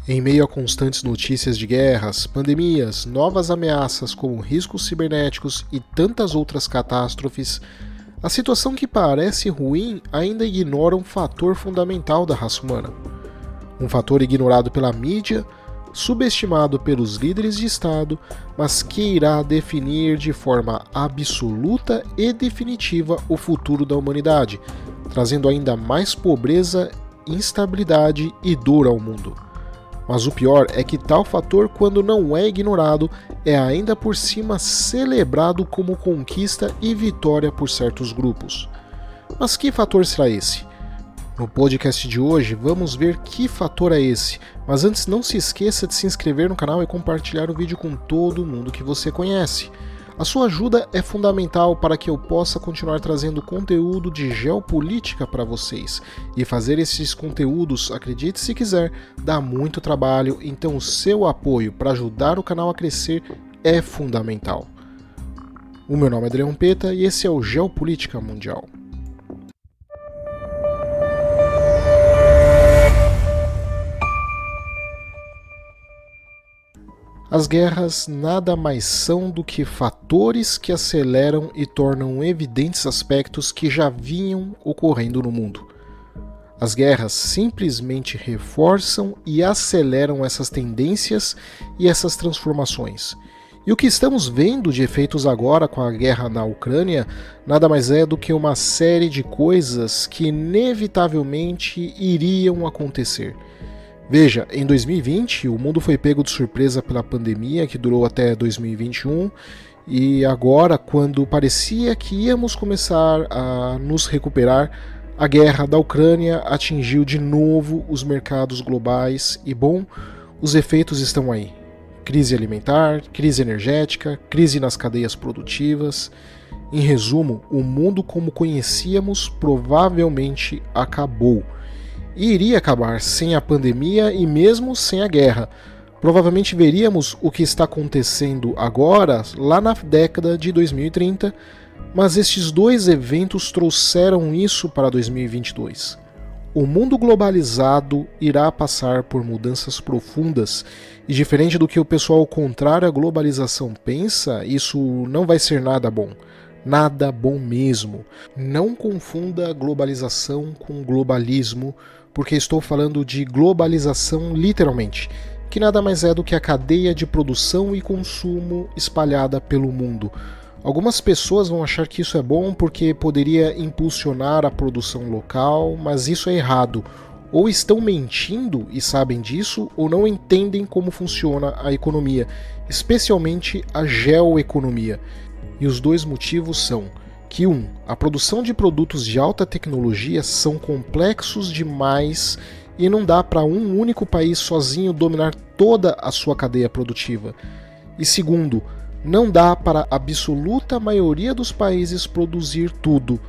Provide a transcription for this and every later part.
Em meio a constantes notícias de guerras, pandemias, novas ameaças como riscos cibernéticos e tantas outras catástrofes, a situação que parece ruim ainda ignora um fator fundamental da raça humana. Um fator ignorado pela mídia, subestimado pelos líderes de Estado, mas que irá definir de forma absoluta e definitiva o futuro da humanidade, trazendo ainda mais pobreza, instabilidade e dor ao mundo. Mas o pior é que tal fator, quando não é ignorado, é ainda por cima celebrado como conquista e vitória por certos grupos. Mas que fator será esse? No podcast de hoje vamos ver que fator é esse, mas antes não se esqueça de se inscrever no canal e compartilhar o vídeo com todo mundo que você conhece. A sua ajuda é fundamental para que eu possa continuar trazendo conteúdo de geopolítica para vocês. E fazer esses conteúdos, acredite se quiser, dá muito trabalho, então o seu apoio para ajudar o canal a crescer é fundamental. O meu nome é Adriano Peta e esse é o Geopolítica Mundial. As guerras nada mais são do que fatores que aceleram e tornam evidentes aspectos que já vinham ocorrendo no mundo. As guerras simplesmente reforçam e aceleram essas tendências e essas transformações. E o que estamos vendo de efeitos agora com a guerra na Ucrânia nada mais é do que uma série de coisas que inevitavelmente iriam acontecer. Veja, em 2020 o mundo foi pego de surpresa pela pandemia que durou até 2021 e agora, quando parecia que íamos começar a nos recuperar, a guerra da Ucrânia atingiu de novo os mercados globais e, bom, os efeitos estão aí. Crise alimentar, crise energética, crise nas cadeias produtivas. Em resumo, o mundo como conhecíamos provavelmente acabou. E iria acabar sem a pandemia e mesmo sem a guerra. Provavelmente veríamos o que está acontecendo agora, lá na década de 2030, mas estes dois eventos trouxeram isso para 2022. O mundo globalizado irá passar por mudanças profundas e, diferente do que o pessoal contrário à globalização pensa, isso não vai ser nada bom. Nada bom mesmo. Não confunda globalização com globalismo, porque estou falando de globalização literalmente, que nada mais é do que a cadeia de produção e consumo espalhada pelo mundo. Algumas pessoas vão achar que isso é bom porque poderia impulsionar a produção local, mas isso é errado. Ou estão mentindo e sabem disso, ou não entendem como funciona a economia, especialmente a geoeconomia. E os dois motivos são que a produção de produtos de alta tecnologia são complexos demais e não dá para um único país sozinho dominar toda a sua cadeia produtiva. E segundo, não dá para a absoluta maioria dos países produzir tudo.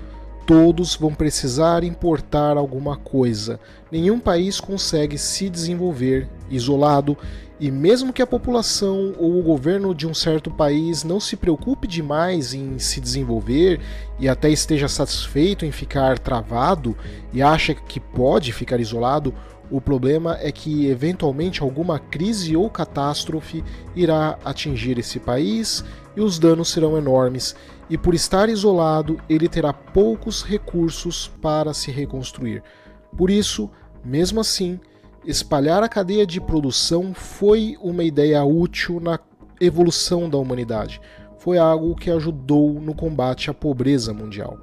Todos vão precisar importar alguma coisa. Nenhum país consegue se desenvolver isolado. E mesmo que a população ou o governo de um certo país não se preocupe demais em se desenvolver e até esteja satisfeito em ficar travado e acha que pode ficar isolado, o problema é que eventualmente alguma crise ou catástrofe irá atingir esse país e os danos serão enormes, e por estar isolado ele terá poucos recursos para se reconstruir. Por isso, mesmo assim, espalhar a cadeia de produção foi uma ideia útil na evolução da humanidade. Foi algo que ajudou no combate à pobreza mundial.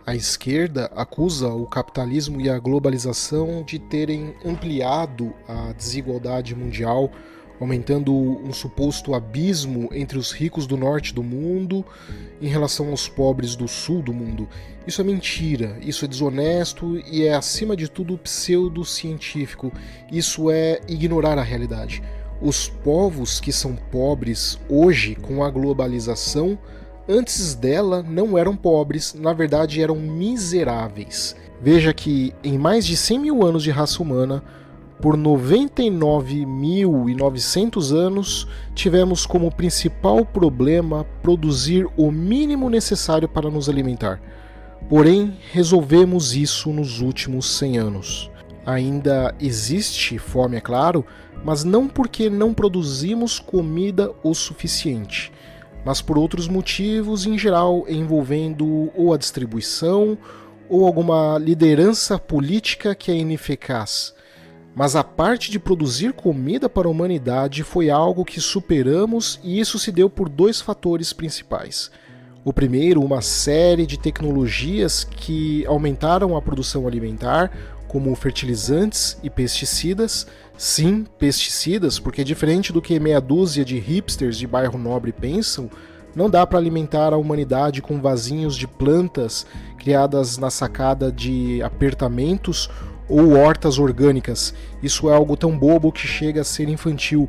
A esquerda acusa o capitalismo e a globalização de terem ampliado a desigualdade mundial, aumentando um suposto abismo entre os ricos do norte do mundo em relação aos pobres do sul do mundo. Isso é mentira, isso é desonesto e é, acima de tudo, pseudocientífico. Isso é ignorar a realidade. Os povos que são pobres hoje, com a globalização, antes dela não eram pobres, na verdade eram miseráveis. Veja que em mais de 100 mil anos de raça humana, por 99.900 anos, tivemos como principal problema produzir o mínimo necessário para nos alimentar. Porém, resolvemos isso nos últimos 100 anos. Ainda existe fome, é claro, mas não porque não produzimos comida o suficiente, mas por outros motivos, em geral envolvendo ou a distribuição ou alguma liderança política que é ineficaz. Mas a parte de produzir comida para a humanidade foi algo que superamos, e isso se deu por dois fatores principais. O primeiro, uma série de tecnologias que aumentaram a produção alimentar, como fertilizantes e pesticidas. Sim, pesticidas, porque diferente do que meia dúzia de hipsters de bairro nobre pensam, não dá para alimentar a humanidade com vasinhos de plantas criadas na sacada de apertamentos ou hortas orgânicas. Isso é algo tão bobo que chega a ser infantil.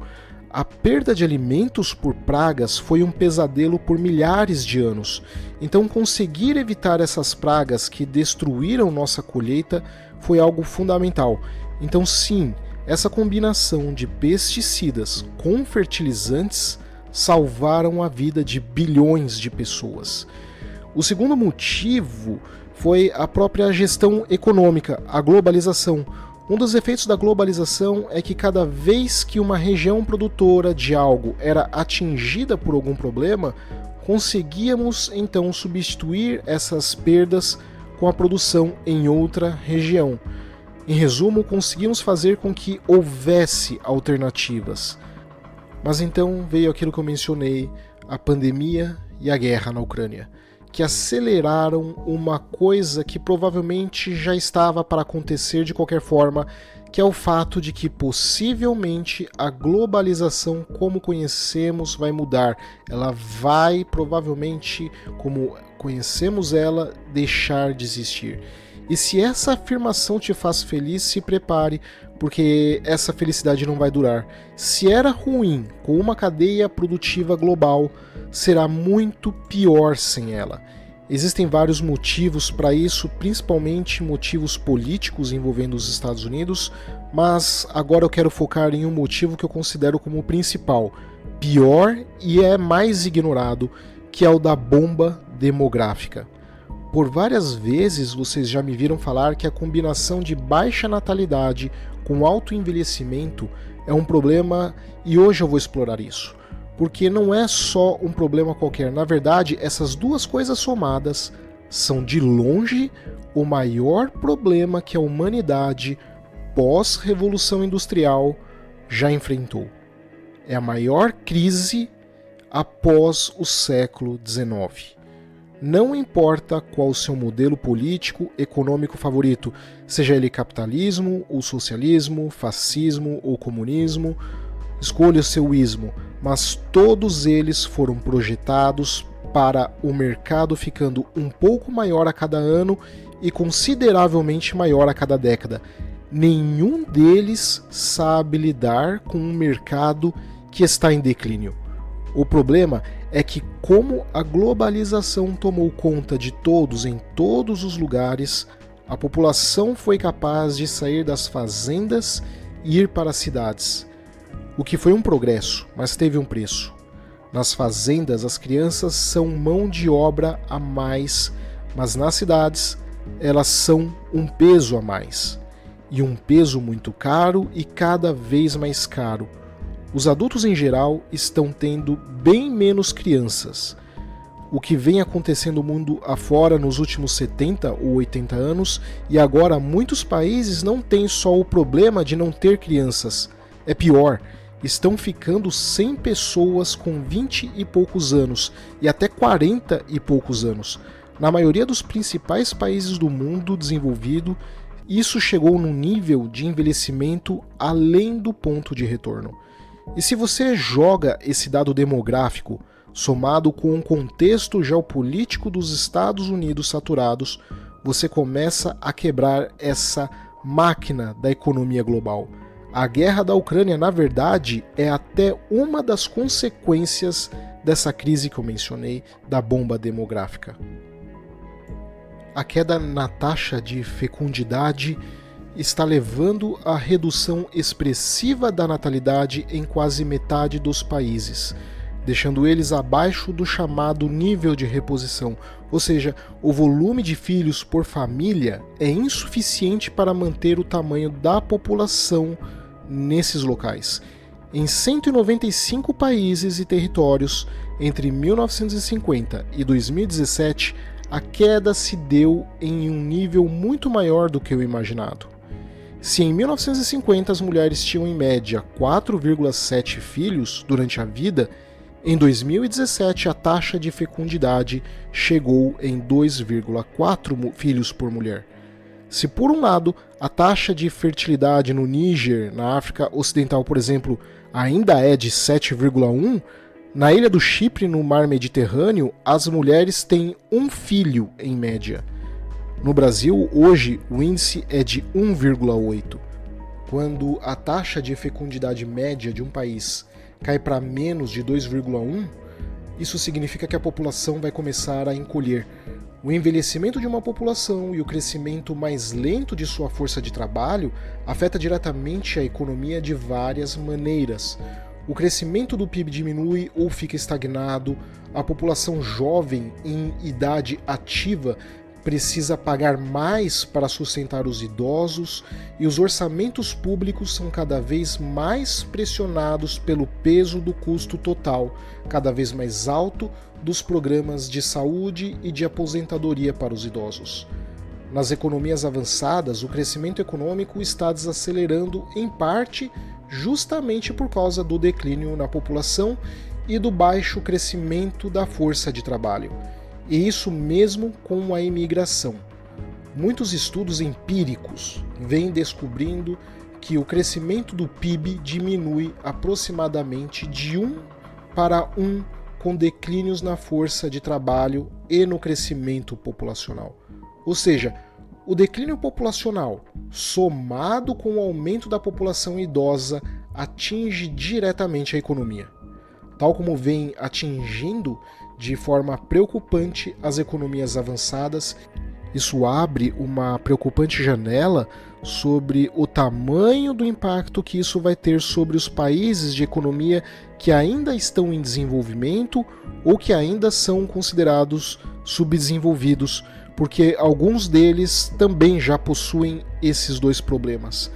A perda de alimentos por pragas foi um pesadelo por milhares de anos. Então, conseguir evitar essas pragas que destruíram nossa colheita foi algo fundamental. Então, sim, essa combinação de pesticidas com fertilizantes salvaram a vida de bilhões de pessoas. O segundo motivo foi a própria gestão econômica, a globalização. Um dos efeitos da globalização é que cada vez que uma região produtora de algo era atingida por algum problema, conseguíamos então substituir essas perdas com a produção em outra região. Em resumo, conseguimos fazer com que houvesse alternativas. Mas então veio aquilo que eu mencionei, a pandemia e a guerra na Ucrânia, que aceleraram uma coisa que provavelmente já estava para acontecer de qualquer forma, que é o fato de que possivelmente a globalização como conhecemos vai mudar. Ela vai provavelmente, como conhecemos ela, deixar de existir. E se essa afirmação te faz feliz, se prepare, porque essa felicidade não vai durar. Se era ruim com uma cadeia produtiva global, será muito pior sem ela. Existem vários motivos para isso, principalmente motivos políticos envolvendo os Estados Unidos, mas agora eu quero focar em um motivo que eu considero como principal, pior e é mais ignorado, que é o da bomba demográfica. Por várias vezes vocês já me viram falar que a combinação de baixa natalidade com alto envelhecimento é um problema, e hoje eu vou explorar isso. Porque não é só um problema qualquer. Na verdade, essas duas coisas somadas são de longe o maior problema que a humanidade pós-revolução industrial já enfrentou. É a maior crise após o século XIX. Não importa qual o seu modelo político, econômico favorito, seja ele capitalismo, ou socialismo, fascismo ou comunismo, escolha o seu ismo, mas todos eles foram projetados para o mercado ficando um pouco maior a cada ano e consideravelmente maior a cada década. Nenhum deles sabe lidar com um mercado que está em declínio. O problema é que, como a globalização tomou conta de todos em todos os lugares, a população foi capaz de sair das fazendas e ir para as cidades. O que foi um progresso, mas teve um preço. Nas fazendas, as crianças são mão de obra a mais, mas nas cidades, elas são um peso a mais. E um peso muito caro e cada vez mais caro. Os adultos em geral estão tendo bem menos crianças. O que vem acontecendo no mundo afora nos últimos 70 ou 80 anos, e agora muitos países não têm só o problema de não ter crianças. É pior, estão ficando sem pessoas com 20 e poucos anos e até 40 e poucos anos. Na maioria dos principais países do mundo desenvolvido, isso chegou num nível de envelhecimento além do ponto de retorno. E se você joga esse dado demográfico, somado com um contexto geopolítico dos Estados Unidos saturados, você começa a quebrar essa máquina da economia global. A guerra da Ucrânia, na verdade, é até uma das consequências dessa crise que eu mencionei, da bomba demográfica. A queda na taxa de fecundidade está levando à redução expressiva da natalidade em quase metade dos países, deixando eles abaixo do chamado nível de reposição, Ou seja, o volume de filhos por família é insuficiente para manter o tamanho da população nesses locais. Em 195 países e territórios, entre 1950 e 2017, a queda se deu em um nível muito maior do que o imaginado. Se em 1950 as mulheres tinham em média 4,7 filhos durante a vida, em 2017 a taxa de fecundidade chegou em 2,4 filhos por mulher. Se por um lado a taxa de fertilidade no Níger, na África Ocidental, por exemplo, ainda é de 7,1, na ilha do Chipre, no mar Mediterrâneo, as mulheres têm um filho em média. No Brasil, hoje, o índice é de 1,8. Quando a taxa de fecundidade média de um país cai para menos de 2,1, isso significa que a população vai começar a encolher. O envelhecimento de uma população e o crescimento mais lento de sua força de trabalho afeta diretamente a economia de várias maneiras. O crescimento do PIB diminui ou fica estagnado, a população jovem em idade ativa precisa pagar mais para sustentar os idosos e os orçamentos públicos são cada vez mais pressionados pelo peso do custo total, cada vez mais alto, dos programas de saúde e de aposentadoria para os idosos. Nas economias avançadas, o crescimento econômico está desacelerando, em parte, justamente por causa do declínio na população e do baixo crescimento da força de trabalho. E isso mesmo com a imigração. Muitos estudos empíricos vêm descobrindo que o crescimento do PIB diminui aproximadamente de 1 para 1 com declínios na força de trabalho e no crescimento populacional. Ou seja, o declínio populacional, somado com o aumento da população idosa, atinge diretamente a economia, tal como vem atingindo de forma preocupante as economias avançadas. Isso abre uma preocupante janela sobre o tamanho do impacto que isso vai ter sobre os países de economia que ainda estão em desenvolvimento ou que ainda são considerados subdesenvolvidos, porque alguns deles também já possuem esses dois problemas.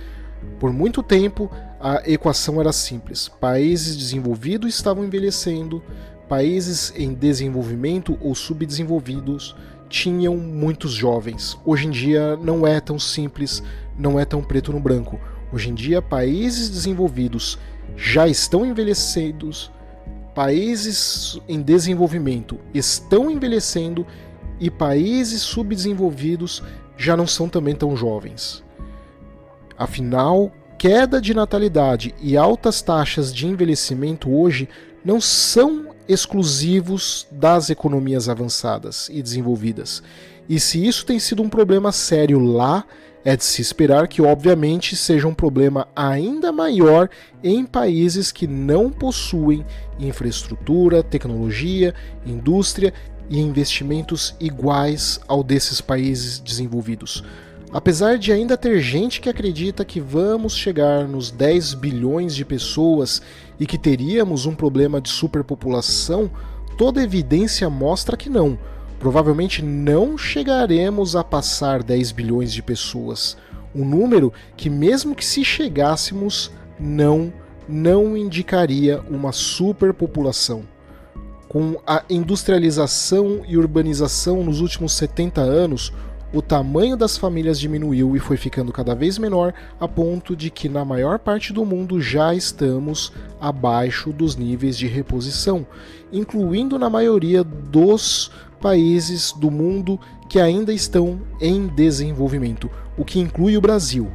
Por muito tempo, a equação era simples: países desenvolvidos estavam envelhecendo, países em desenvolvimento ou subdesenvolvidos tinham muitos jovens. Hoje em dia não é tão simples, não é tão preto no branco. Hoje em dia, países desenvolvidos já estão envelhecendo, países em desenvolvimento estão envelhecendo e países subdesenvolvidos já não são também tão jovens. Afinal, queda de natalidade e altas taxas de envelhecimento hoje não são exclusivos das economias avançadas e desenvolvidas. E se isso tem sido um problema sério lá, é de se esperar que, obviamente, seja um problema ainda maior em países que não possuem infraestrutura, tecnologia, indústria e investimentos iguais ao desses países desenvolvidos. Apesar de ainda ter gente que acredita que vamos chegar nos 10 bilhões de pessoas e que teríamos um problema de superpopulação, toda evidência mostra que não. Provavelmente não chegaremos a passar 10 bilhões de pessoas. Um número que, mesmo que se chegássemos, não indicaria uma superpopulação. Com a industrialização e urbanização nos últimos 70 anos, o tamanho das famílias diminuiu e foi ficando cada vez menor, a ponto de que na maior parte do mundo já estamos abaixo dos níveis de reposição, incluindo na maioria dos países do mundo que ainda estão em desenvolvimento, o que inclui o Brasil.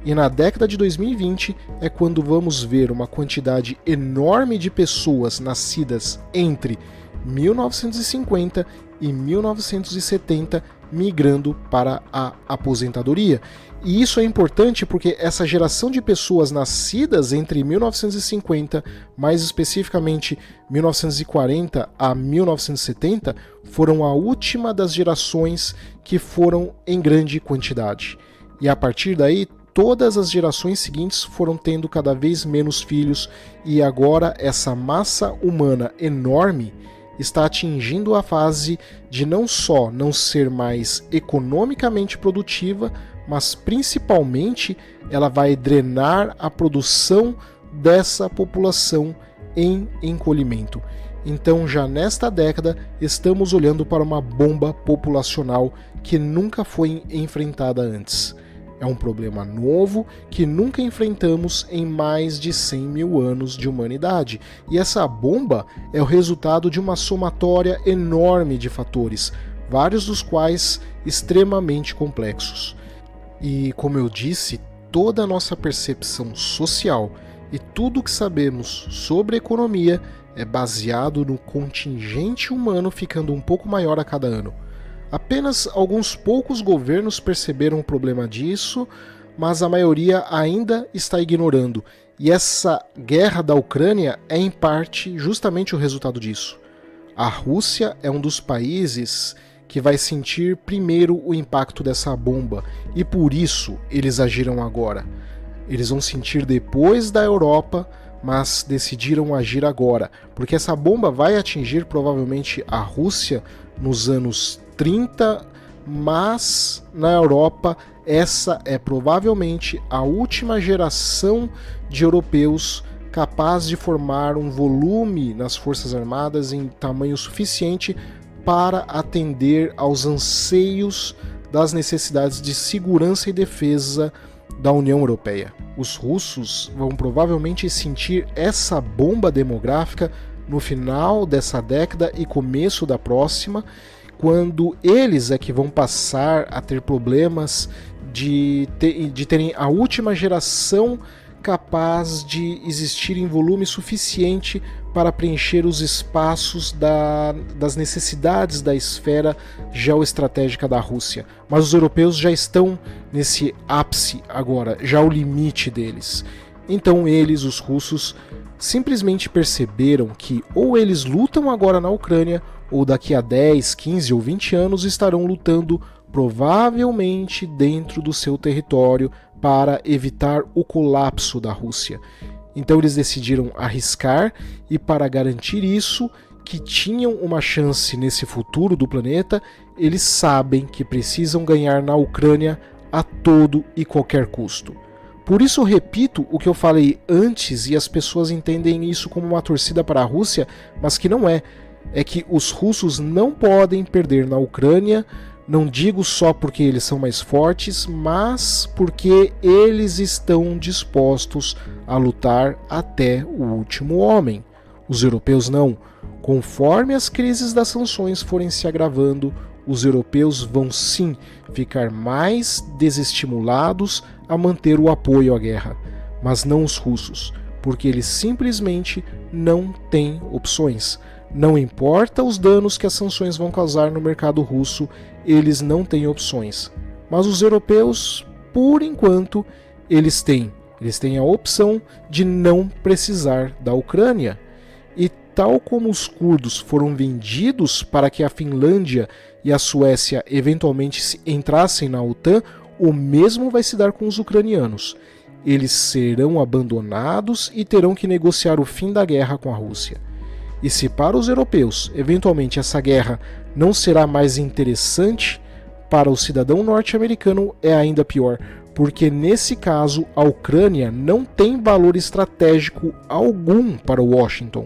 E na década de 2020 é quando vamos ver uma quantidade enorme de pessoas nascidas entre 1950 e 1970 migrando para a aposentadoria. E isso é importante porque essa geração de pessoas nascidas entre 1950, mais especificamente 1940 a 1970, foram a última das gerações que foram em grande quantidade. E a partir daí, todas as gerações seguintes foram tendo cada vez menos filhos, e agora essa massa humana enorme está atingindo a fase de não só não ser mais economicamente produtiva, mas principalmente ela vai drenar a produção dessa população em encolhimento. Então, já nesta década, estamos olhando para uma bomba populacional que nunca foi enfrentada antes. É um problema novo que nunca enfrentamos em mais de 100 mil anos de humanidade. E essa bomba é o resultado de uma somatória enorme de fatores, vários dos quais extremamente complexos. E, como eu disse, toda a nossa percepção social e tudo o que sabemos sobre economia é baseado no contingente humano ficando um pouco maior a cada ano. Apenas alguns poucos governos perceberam o problema disso, mas a maioria ainda está ignorando. E essa guerra da Ucrânia é, em parte, justamente o resultado disso. A Rússia é um dos países que vai sentir primeiro o impacto dessa bomba, e por isso eles agiram agora. Eles vão sentir depois da Europa, mas decidiram agir agora, porque essa bomba vai atingir provavelmente a Rússia nos anos 30, mas na Europa essa é provavelmente a última geração de europeus capaz de formar um volume nas Forças Armadas em tamanho suficiente para atender aos anseios das necessidades de segurança e defesa da União Europeia. Os russos vão provavelmente sentir essa bomba demográfica no final dessa década e começo da próxima, quando eles é que vão passar a ter problemas de terem a última geração capaz de existir em volume suficiente para preencher os espaços das necessidades da esfera geoestratégica da Rússia. Mas os europeus já estão nesse ápice agora, já o limite deles. Então eles, os russos, simplesmente perceberam que ou eles lutam agora na Ucrânia, ou daqui a 10, 15 ou 20 anos estarão lutando provavelmente dentro do seu território para evitar o colapso da Rússia. Então eles decidiram arriscar e, para garantir isso, que tinham uma chance nesse futuro do planeta, eles sabem que precisam ganhar na Ucrânia a todo e qualquer custo. Por isso eu repito o que eu falei antes e as pessoas entendem isso como uma torcida para a Rússia, mas que não é. É que os russos não podem perder na Ucrânia, não digo só porque eles são mais fortes, mas porque eles estão dispostos a lutar até o último homem. Os europeus não. Conforme as crises das sanções forem se agravando, os europeus vão sim ficar mais desestimulados a manter o apoio à guerra, mas não os russos, porque eles simplesmente não têm opções. Não importa os danos que as sanções vão causar no mercado russo, eles não têm opções. Mas os europeus, por enquanto, eles têm a opção de não precisar da Ucrânia. E tal como os curdos foram vendidos para que a Finlândia e a Suécia eventualmente entrassem na OTAN, o mesmo vai se dar com os ucranianos. Eles serão abandonados e terão que negociar o fim da guerra com a Rússia. E se para os europeus, eventualmente essa guerra não será mais interessante, para o cidadão norte-americano é ainda pior, porque nesse caso a Ucrânia não tem valor estratégico algum para Washington.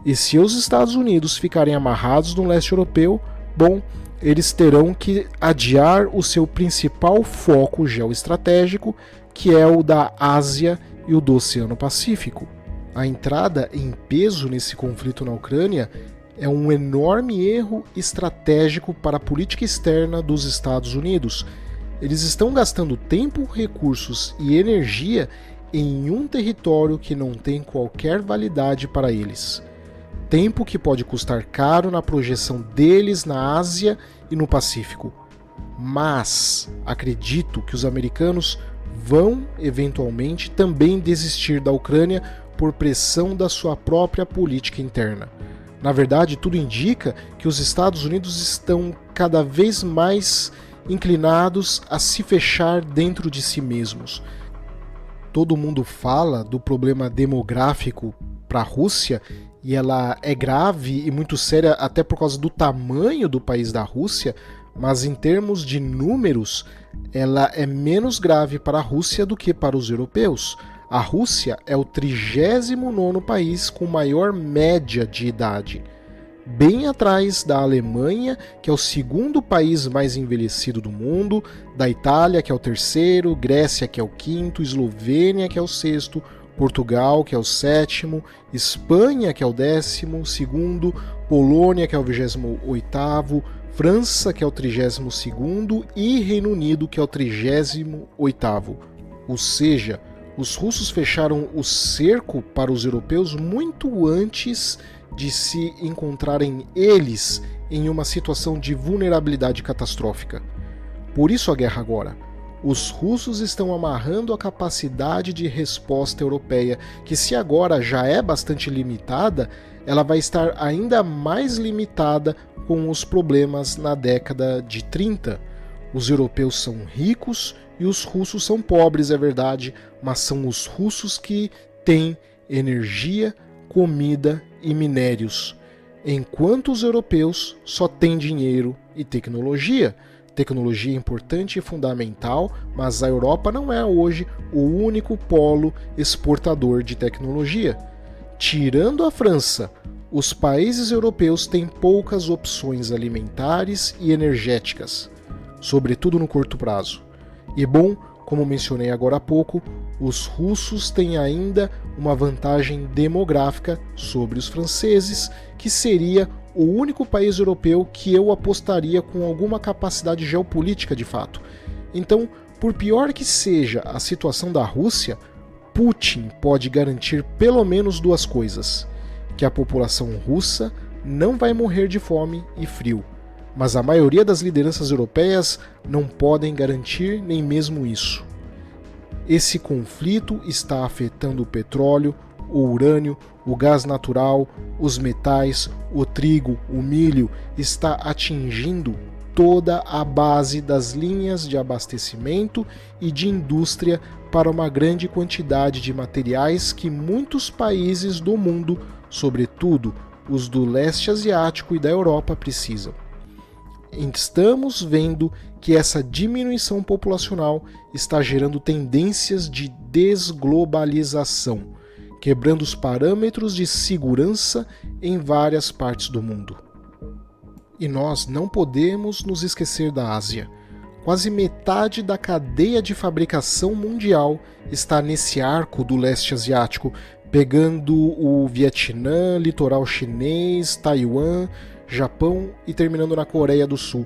E se os Estados Unidos ficarem amarrados no leste europeu, bom, eles terão que adiar o seu principal foco geoestratégico, que é o da Ásia e o do Oceano Pacífico. A entrada em peso nesse conflito na Ucrânia é um enorme erro estratégico para a política externa dos Estados Unidos. Eles estão gastando tempo, recursos e energia em um território que não tem qualquer validade para eles. Tempo que pode custar caro na projeção deles na Ásia e no Pacífico. Mas acredito que os americanos vão eventualmente também desistir da Ucrânia por pressão da sua própria política interna. Na verdade, tudo indica que os Estados Unidos estão cada vez mais inclinados a se fechar dentro de si mesmos. Todo mundo fala do problema demográfico para a Rússia e ela é grave e muito séria até por causa do tamanho do país da Rússia, mas em termos de números, ela é menos grave para a Rússia do que para os europeus. A Rússia é o 39º país com maior média de idade, bem atrás da Alemanha, que é o 2º país mais envelhecido do mundo, da Itália, que é o 3º, Grécia, que é o 5º, Eslovênia, que é o 6º, Portugal, que é o 7º, Espanha, que é o 12º, Polônia, que é o 28º, França, que é o 32º, e Reino Unido, que é o 38º. Ou seja, os russos fecharam o cerco para os europeus muito antes de se encontrarem eles em uma situação de vulnerabilidade catastrófica. Por isso a guerra agora. Os russos estão amarrando a capacidade de resposta europeia, que se agora já é bastante limitada, ela vai estar ainda mais limitada com os problemas na década de 30. Os europeus são ricos e os russos são pobres, é verdade, mas são os russos que têm energia, comida e minérios, enquanto os europeus só têm dinheiro e tecnologia. Tecnologia é importante e fundamental, mas a Europa não é hoje o único polo exportador de tecnologia. Tirando a França, os países europeus têm poucas opções alimentares e energéticas, sobretudo no curto prazo. E bom, como mencionei agora há pouco, os russos têm ainda uma vantagem demográfica sobre os franceses, que seria o único país europeu que eu apostaria com alguma capacidade geopolítica de fato. Então, por pior que seja a situação da Rússia, Putin pode garantir pelo menos duas coisas: que a população russa não vai morrer de fome e frio, mas a maioria das lideranças europeias não podem garantir nem mesmo isso. Esse conflito está afetando o petróleo, o urânio, o gás natural, os metais, o trigo, o milho, está atingindo toda a base das linhas de abastecimento e de indústria para uma grande quantidade de materiais que muitos países do mundo, sobretudo os do leste asiático e da Europa, precisam. Estamos vendo que essa diminuição populacional está gerando tendências de desglobalização, quebrando os parâmetros de segurança em várias partes do mundo. E nós não podemos nos esquecer da Ásia. Quase metade da cadeia de fabricação mundial está nesse arco do leste asiático, pegando o Vietnã, litoral chinês, Taiwan, Japão e terminando na Coreia do Sul.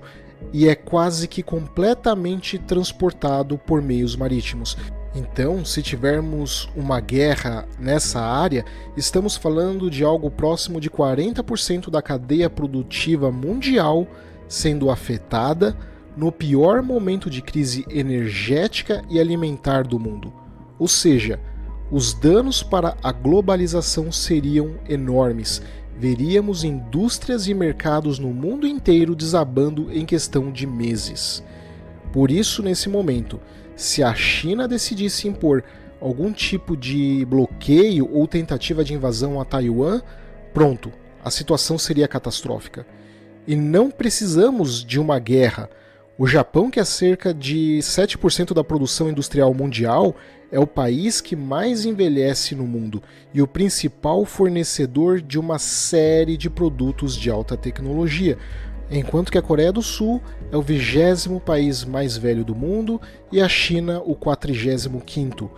E é quase que completamente transportado por meios marítimos. Então, se tivermos uma guerra nessa área, estamos falando de algo próximo de 40% da cadeia produtiva mundial sendo afetada no pior momento de crise energética e alimentar do mundo. Ou seja, os danos para a globalização seriam enormes. Veríamos indústrias e mercados no mundo inteiro desabando em questão de meses. Por isso, nesse momento, se a China decidisse impor algum tipo de bloqueio ou tentativa de invasão a Taiwan, pronto, a situação seria catastrófica. E não precisamos de uma guerra. O Japão, que é cerca de 7% da produção industrial mundial, é o país que mais envelhece no mundo e o principal fornecedor de uma série de produtos de alta tecnologia, enquanto que a Coreia do Sul é o 20º país mais velho do mundo e a China o 45º.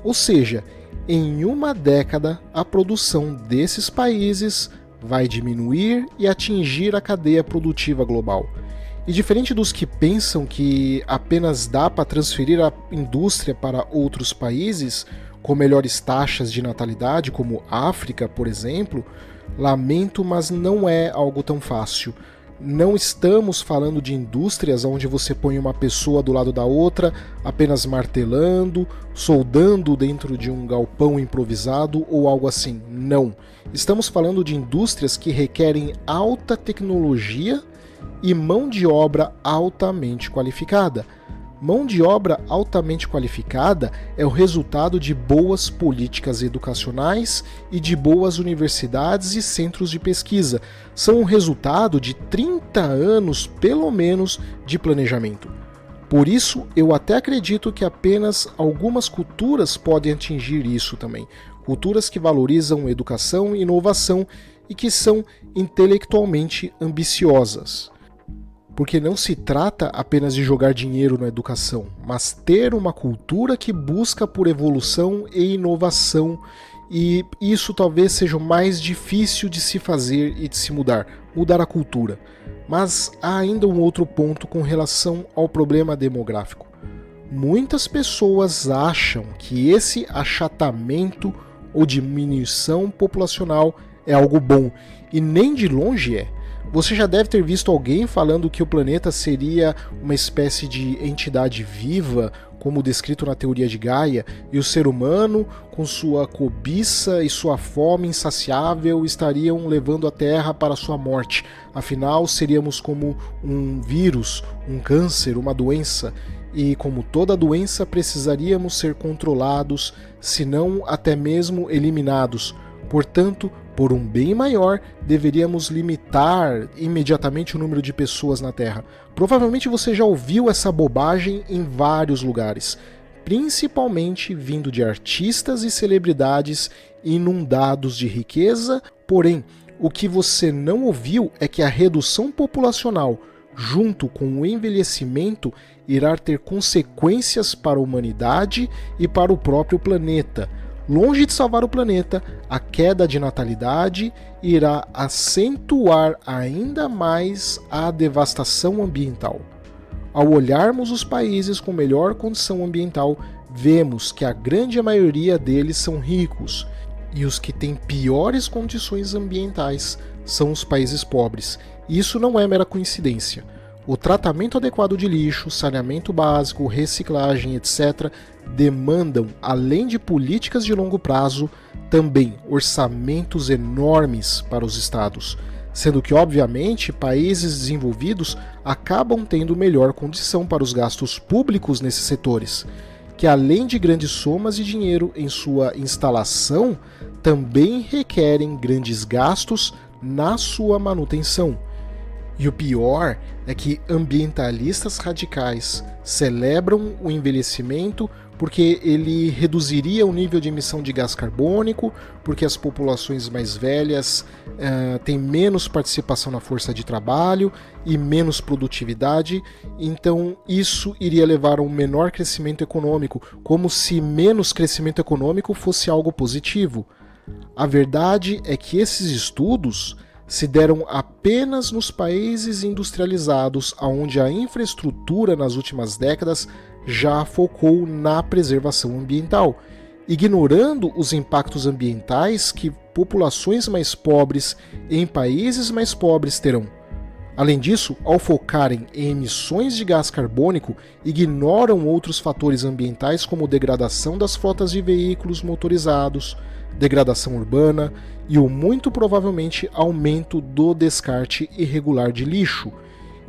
Ou seja, em uma década a produção desses países vai diminuir e atingir a cadeia produtiva global. E diferente dos que pensam que apenas dá para transferir a indústria para outros países com melhores taxas de natalidade, como África, por exemplo, lamento, mas não é algo tão fácil. Não estamos falando de indústrias onde você põe uma pessoa do lado da outra, apenas martelando, soldando dentro de um galpão improvisado ou algo assim. Não. Estamos falando de indústrias que requerem alta tecnologia e mão de obra altamente qualificada. Mão de obra altamente qualificada é o resultado de boas políticas educacionais e de boas universidades e centros de pesquisa. São o resultado de 30 anos, pelo menos, de planejamento. Por isso, eu até acredito que apenas algumas culturas podem atingir isso também. Culturas que valorizam educação e inovação e que são intelectualmente ambiciosas. Porque não se trata apenas de jogar dinheiro na educação, mas ter uma cultura que busca por evolução e inovação, e isso talvez seja o mais difícil de se fazer e de se mudar a cultura. Mas há ainda um outro ponto com relação ao problema demográfico. Muitas pessoas acham que esse achatamento ou diminuição populacional é algo bom, e nem de longe é. Você já deve ter visto alguém falando que o planeta seria uma espécie de entidade viva, como descrito na teoria de Gaia, e o ser humano, com sua cobiça e sua fome insaciável, estariam levando a Terra para sua morte. Afinal, seríamos como um vírus, um câncer, uma doença, e como toda doença precisaríamos ser controlados, se não até mesmo eliminados. Portanto, por um bem maior, deveríamos limitar imediatamente o número de pessoas na Terra. Provavelmente você já ouviu essa bobagem em vários lugares, principalmente vindo de artistas e celebridades inundados de riqueza. Porém, o que você não ouviu é que a redução populacional, junto com o envelhecimento, irá ter consequências para a humanidade e para o próprio planeta. Longe de salvar o planeta, a queda de natalidade irá acentuar ainda mais a devastação ambiental. Ao olharmos os países com melhor condição ambiental, vemos que a grande maioria deles são ricos, e os que têm piores condições ambientais são os países pobres. Isso não é mera coincidência. O tratamento adequado de lixo, saneamento básico, reciclagem, etc., demandam, além de políticas de longo prazo, também orçamentos enormes para os estados, sendo que, obviamente, países desenvolvidos acabam tendo melhor condição para os gastos públicos nesses setores, que além de grandes somas de dinheiro em sua instalação, também requerem grandes gastos na sua manutenção. E o pior é que ambientalistas radicais celebram o envelhecimento porque ele reduziria o nível de emissão de gás carbônico, porque as populações mais velhas têm menos participação na força de trabalho e menos produtividade, então isso iria levar a um menor crescimento econômico, como se menos crescimento econômico fosse algo positivo. A verdade é que esses estudos se deram apenas nos países industrializados, onde a infraestrutura nas últimas décadas já focou na preservação ambiental, ignorando os impactos ambientais que populações mais pobres em países mais pobres terão. Além disso, ao focarem em emissões de gás carbônico, ignoram outros fatores ambientais como degradação das frotas de veículos motorizados, degradação urbana e o muito provavelmente aumento do descarte irregular de lixo.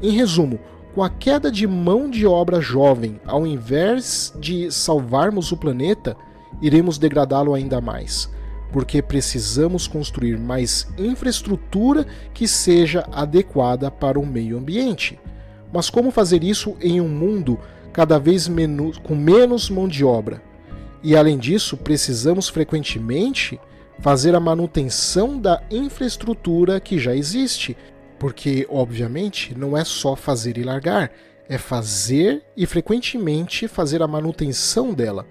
Em resumo, com a queda de mão de obra jovem, ao invés de salvarmos o planeta, iremos degradá-lo ainda mais, porque precisamos construir mais infraestrutura que seja adequada para o meio ambiente. Mas como fazer isso em um mundo cada vez com menos mão de obra? E além disso, precisamos frequentemente fazer a manutenção da infraestrutura que já existe, porque, obviamente, não é só fazer e largar, é fazer e frequentemente fazer a manutenção dela.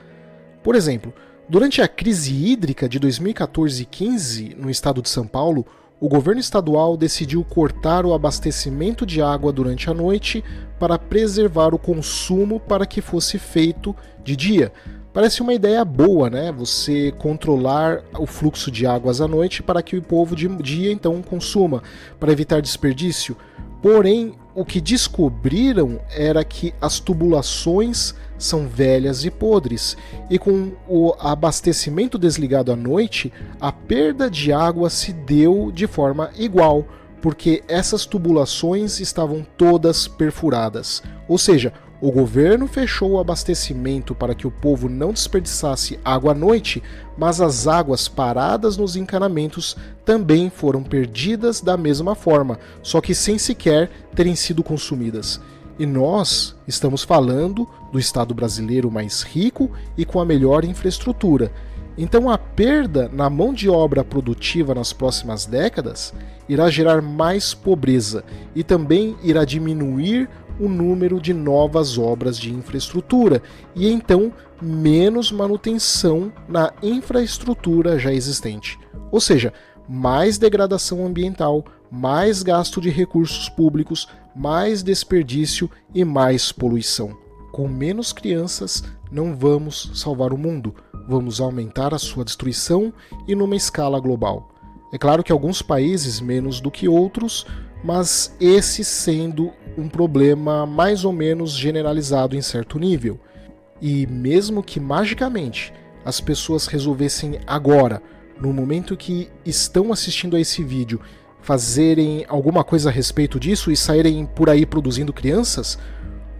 Por exemplo, durante a crise hídrica de 2014 e 2015, no estado de São Paulo, o governo estadual decidiu cortar o abastecimento de água durante a noite para preservar o consumo para que fosse feito de dia. Parece uma ideia boa, né? Você controlar o fluxo de águas à noite para que o povo de dia então consuma, para evitar desperdício. Porém, o que descobriram era que as tubulações são velhas e podres, e com o abastecimento desligado à noite, a perda de água se deu de forma igual, porque essas tubulações estavam todas perfuradas. Ou seja, O governo fechou o abastecimento para que o povo não desperdiçasse água à noite, mas as águas paradas nos encanamentos também foram perdidas da mesma forma, só que sem sequer terem sido consumidas. E nós estamos falando do Estado brasileiro mais rico e com a melhor infraestrutura. Então a perda na mão de obra produtiva nas próximas décadas irá gerar mais pobreza e também irá diminuir o número de novas obras de infraestrutura e então menos manutenção na infraestrutura já existente. Ou seja, mais degradação ambiental, mais gasto de recursos públicos, mais desperdício e mais poluição. Com menos crianças, não vamos salvar o mundo, vamos aumentar a sua destruição e numa escala global. É claro que alguns países menos do que outros, mas esse sendo um problema mais ou menos generalizado em certo nível. E mesmo que magicamente as pessoas resolvessem agora, no momento que estão assistindo a esse vídeo, fazerem alguma coisa a respeito disso e saírem por aí produzindo crianças,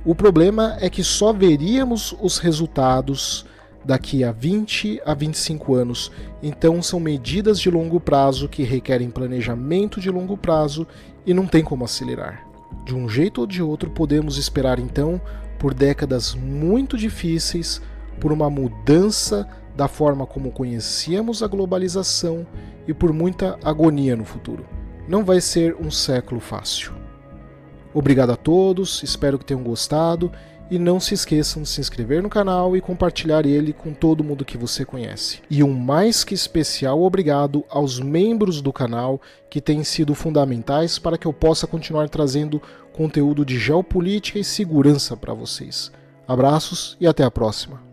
o problema é que só veríamos os resultados daqui a 20 a 25 anos. Então são medidas de longo prazo que requerem planejamento de longo prazo e não tem como acelerar. De um jeito ou de outro podemos esperar então por décadas muito difíceis, por uma mudança da forma como conhecíamos a globalização e por muita agonia no futuro. Não vai ser um século fácil. Obrigado a todos, espero que tenham gostado e não se esqueçam de se inscrever no canal e compartilhar ele com todo mundo que você conhece. E um mais que especial obrigado aos membros do canal que têm sido fundamentais para que eu possa continuar trazendo conteúdo de geopolítica e segurança para vocês. Abraços e até a próxima.